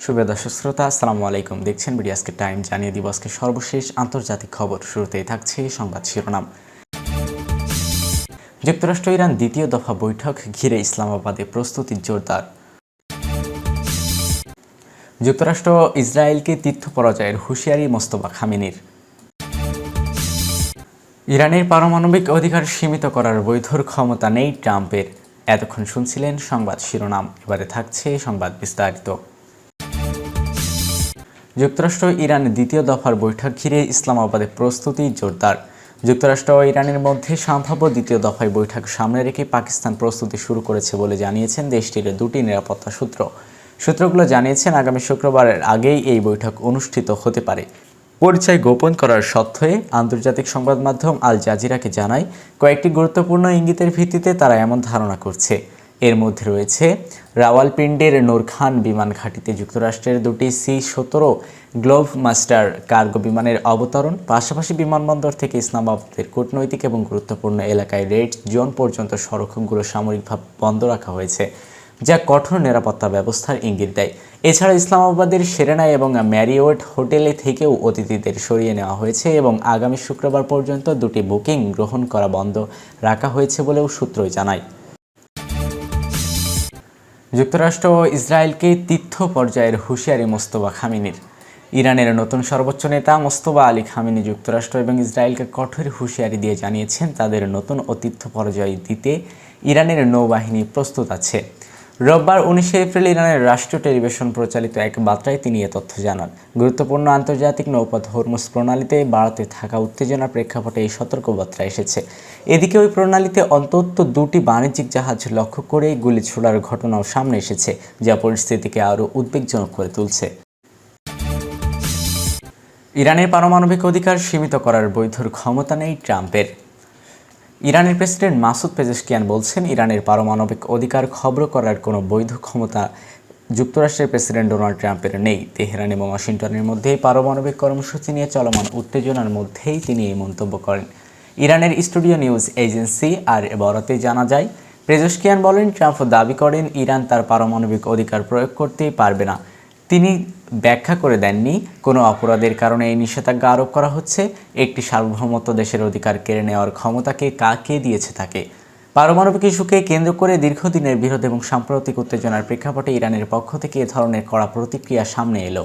শুভ দর্শক শ্রোতা, আসসালামু আলাইকুম। দেখছেন ভিডিও আজকে টাইম। জানিয়ে দিব আজকে সর্বশেষ আন্তর্জাতিক খবর। শুরুতেই থাকছে সংবাদ শিরোনাম। যুক্তরাষ্ট্র ইরান দ্বিতীয় দফা বৈঠক ঘিরে ইসলামাবাদে প্রস্তুতি জোরদার। যুক্তরাষ্ট্র ইসরায়েলকে তীর্থ পরাজয়ের হুঁশিয়ারি মোস্তফা খামেনির। ইরানের পারমাণবিক অধিকার সীমিত করার বৈধ ক্ষমতা নেই ট্রাম্পের। এতক্ষণ শুনছিলেন সংবাদ শিরোনাম, এবারে থাকছে সংবাদ বিস্তারিত। যুক্তরাষ্ট্র ইরান দ্বিতীয় দফার বৈঠক ঘিরে ইসলামাবাদে প্রস্তুতি জোরদার। যুক্তরাষ্ট্র ও ইরানের মধ্যে সম্ভাব্য দ্বিতীয় দফায় বৈঠক সামনে রেখে পাকিস্তান প্রস্তুতি শুরু করেছে বলে জানিয়েছেন দেশটির দুটি নিরাপত্তা সূত্রগুলো জানিয়েছেন আগামী শুক্রবারের আগেই এই বৈঠক অনুষ্ঠিত হতে পারে। পরিচয় গোপন করার সত্ত্বে আন্তর্জাতিক সংবাদ মাধ্যম আল জাজিরাকে জানায়, কয়েকটি গুরুত্বপূর্ণ ইঙ্গিতের ভিত্তিতে তারা এমন ধারণা করছে। এর মধ্যে রয়েছে রাওয়ালপিন্ডির নূর খান বিমান ঘাঁটিতে যুক্তরাষ্ট্রের দুটি C-17 গ্লোভ মাস্টার কার্গো বিমানের অবতরণ, পাশাপাশি বিমানবন্দর থেকে ইসলামাবাদের কূটনৈতিক এবং গুরুত্বপূর্ণ এলাকায় রেড জোন পর্যন্ত সড়কগুলো সামরিকভাবে বন্ধ রাখা হয়েছে, যা কঠোর নিরাপত্তা ব্যবস্থার ইঙ্গিত দেয়। এছাড়া ইসলামাবাদের সেরেনা এবং ম্যারিওট হোটেলে থেকেও অতিথিদের সরিয়ে নেওয়া হয়েছে এবং আগামী শুক্রবার পর্যন্ত দুটি বুকিং গ্রহণ করা বন্ধ রাখা হয়েছে বলেও সূত্রই জানায়। যুক্তরাষ্ট্র ও ইসরায়েলকে তীর্থ পর্যায়ের হুঁশিয়ারি মোস্তফা খামেনির। ইরানের নতুন সর্বোচ্চ নেতা মোস্তফা আলী খামেনি যুক্তরাষ্ট্র এবং ইসরায়েলকে কঠোর হুঁশিয়ারি দিয়ে জানিয়েছেন তাদের নতুন ও তীর্থ পর্যায় দিতে ইরানের নৌবাহিনী প্রস্তুত আছে। রোববার 19 এপ্রিল ইরানের রাষ্ট্রীয় টেলিভিশন প্রচারিত এক বার্তায় তিনি এ তথ্য জানান। গুরুত্বপূর্ণ আন্তর্জাতিক নৌপথ হরমুজ প্রণালীতে বাড়তে থাকা উত্তেজনার প্রেক্ষাপটে এই সতর্কবার্তা এসেছে। এদিকে ওই প্রণালীতে অন্তত দুটি বাণিজ্যিক জাহাজ লক্ষ্য করে গুলি ছোড়ার ঘটনাও সামনে এসেছে, যা পরিস্থিতিকে আরও উদ্বেগজনক করে তুলছে। ইরানের পারমাণবিক অধিকার সীমিত করার বৈধ ক্ষমতা নেই ট্রাম্পের। ইরানের প্রেসিডেন্ট মাসুদ পেজেশকিয়ান বলছেন, ইরানের পারমাণবিক অধিকার খর্ব করার কোনো বৈধ ক্ষমতা যুক্তরাষ্ট্রের প্রেসিডেন্ট ডোনাল্ড ট্রাম্পের নেই। তেহরান এবং ওয়াশিংটনের মধ্যে পারমাণবিক কর্মসূচি নিয়ে চলমান উত্তেজনার মধ্যেই তিনি এই মন্তব্য করেন। ইরানের স্টুডিও নিউজ এজেন্সি আর বরাতে জানা যায়, পেজেশকিয়ান বলেন, ট্রাম্প দাবি করেন ইরান তার পারমাণবিক অধিকার প্রয়োগ করতেই পারবে না। তিনি ব্যাখ্যা করে দেননি কোনো অপরাধের কারণে এই নিষেধাজ্ঞা আরোপ করা হচ্ছে। একটি সার্বভৌমত্ব দেশের অধিকার কেড়ে নেওয়ার ক্ষমতাকে কাকে দিয়েছে তাকে। পারমাণবিক ইস্যুকে কেন্দ্র করে দীর্ঘদিনের বিরোধ এবং সাম্প্রতিক উত্তেজনার প্রেক্ষাপটে ইরানের পক্ষ থেকে এ ধরনের কড়া প্রতিক্রিয়া সামনে এলো।